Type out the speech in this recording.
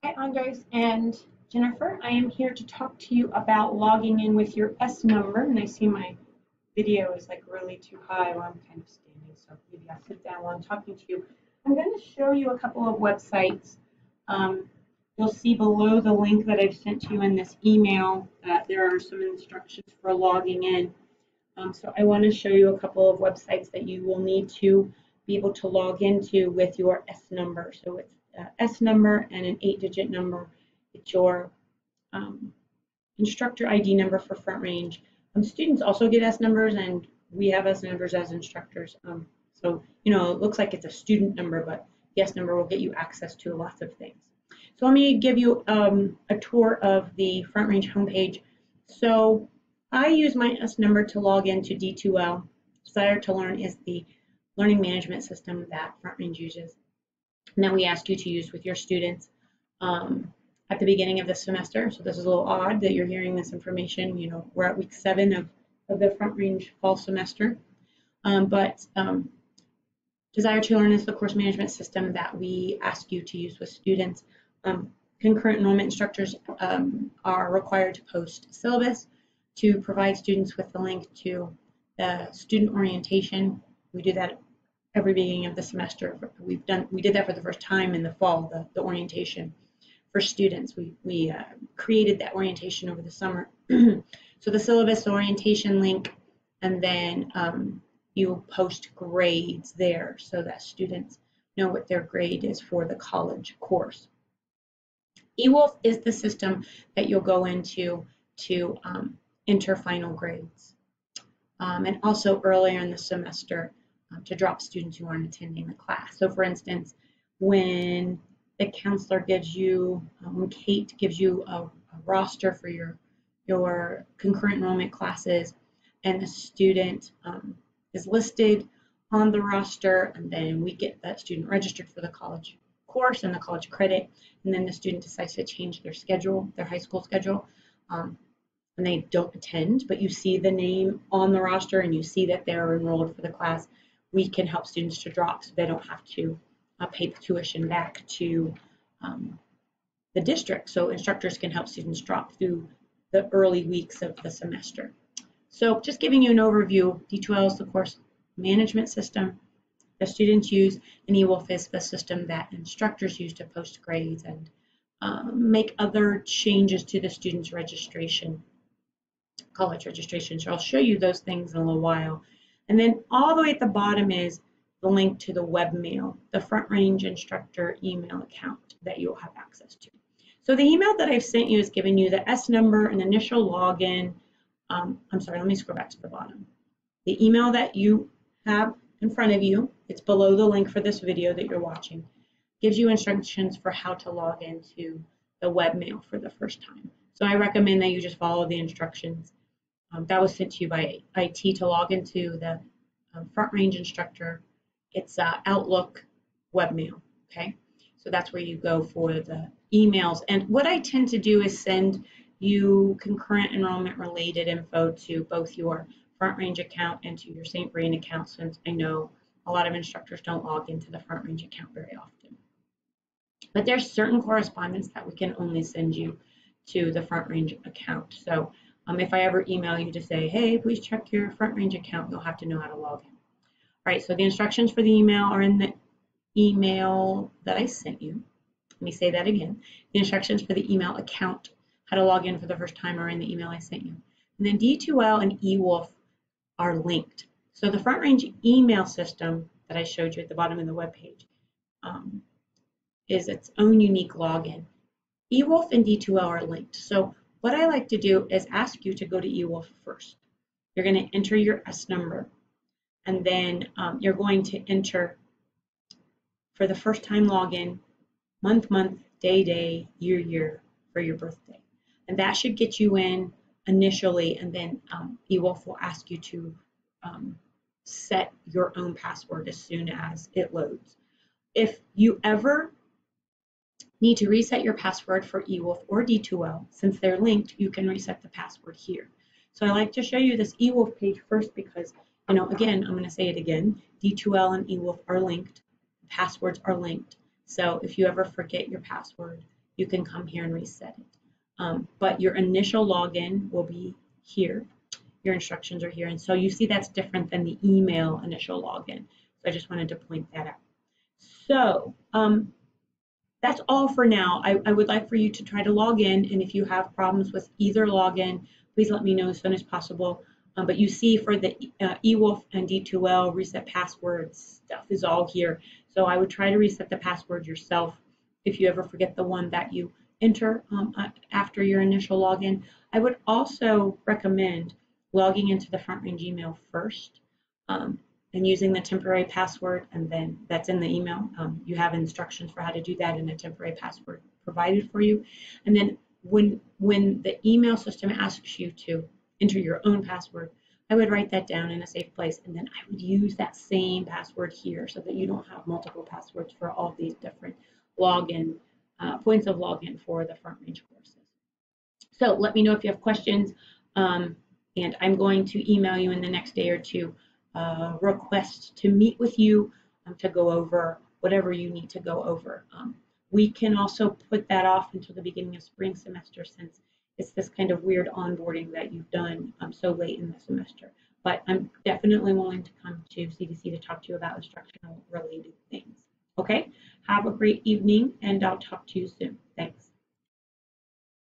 Hi, Andres and Jennifer. I am here to talk to you about logging in with your S number. And I see my video is like really too high while I'm kind of standing, so maybe I'll sit down while I'm talking to you. I'm going to show you a couple of websites. Um, you'll see below the link that I've sent to you in this email that there are some instructions for logging in. So I want to show you a couple of websites that you will need to be able to log into with your S number. So it's S number and an 8-digit number. It's your instructor ID number for Front Range. Students also get S numbers, and we have S numbers as instructors. So, it looks like it's a student number, but the S number will get you access to lots of things. So let me give you a tour of the Front Range homepage. So I use my S number to log into D2L. Desire to Learn is the learning management system that Front Range uses, and that we ask you to use with your students at the beginning of the semester. So this is a little odd that you're hearing this information. We're at week 7 of the Front Range fall semester. Desire to Learn is the course management system that we ask you to use with students. Concurrent enrollment instructors are required to post syllabus to provide students with the link to the student orientation. We do that every beginning of the semester. We did that for the first time in the fall, the orientation for students. We created that orientation over the summer. So the syllabus, the orientation link, and then you post grades there so that students know what their grade is for the college course. eWolf is the system that you'll go into to enter final grades. And also earlier in the semester to drop students who aren't attending the class. So for instance, when the counselor gives you, when Kate gives you a roster for your concurrent enrollment classes, and the student is listed on the roster, and then we get that student registered for the college course and the college credit, and then the student decides to change their schedule, their high school schedule, and they don't attend, but you see the name on the roster and you see that they're enrolled for the class, we can help students to drop so they don't have to pay the tuition back to the district. So instructors can help students drop through the early weeks of the semester. So just giving you an overview, D2L is the course management system that students use, and eWolf is the system that instructors use to post grades and make other changes to the student's registration, college registration. So I'll show you those things in a little while. And then all the way at the bottom is the link to the webmail, the Front Range instructor email account that you'll have access to. So the email that I've sent you is giving you the S number and initial login. I'm sorry, let me scroll back to the bottom. The email that you have in front of you, it's below the link for this video that you're watching, gives you instructions for how to log into the webmail for the first time. So I recommend that you just follow the instructions. That was sent to you by IT to log into the Front Range instructor. It's Outlook webmail, okay? So that's where you go for the emails. And what I tend to do is send you concurrent enrollment related info to both your Front Range account and to your St. Vrain account, since I know a lot of instructors don't log into the Front Range account very often. But there's certain correspondence that we can only send you to the Front Range account. So if I ever email you to say, hey, please check your Front Range account, you'll have to know how to log in. All right, so the instructions for the email are in the email that I sent you. Let me say that again. The instructions for the email account, how to log in for the first time, are in the email I sent you. And then D2L and eWolf are linked. So the Front Range email system that I showed you at the bottom of the webpage is its own unique login. eWolf and D2L are linked. So what I like to do is ask you to go to eWolf first. You're going to enter your S number, and then you're going to enter, for the first time login, month, day, year for your birthday. And that should get you in initially, and then eWolf will ask you to set your own password as soon as it loads. If you ever need to reset your password for eWolf or D2L, since they're linked, you can reset the password here. So I like to show you this eWolf page first because, again, I'm going to say it again, D2L and eWolf are linked, passwords are linked. So if you ever forget your password, you can come here and reset it. But your initial login will be here. Your instructions are here. And so you see that's different than the email initial login. So I just wanted to point that out. So that's all for now. I would like for you to try to log in. And if you have problems with either login, please let me know as soon as possible. But you see for the eWolf and D2L reset passwords stuff is all here. So I would try to reset the password yourself. If you ever forget the one that you enter after your initial login, I would also recommend logging into the Front Range email first and using the temporary password, and then that's in the email. You have instructions for how to do that and a temporary password provided for you. And then when the email system asks you to enter your own password, I would write that down in a safe place, and then I would use that same password here so that you don't have multiple passwords for all these different login points of login for the Front Range courses. So let me know if you have questions, and I'm going to email you in the next day or two request to meet with you to go over whatever you need to go over. We can also put that off until the beginning of spring semester, since it's this kind of weird onboarding that you've done so late in the semester. But I'm definitely willing to come to CDC to talk to you about instructional related things. Okay, have a great evening, and I'll talk to you soon.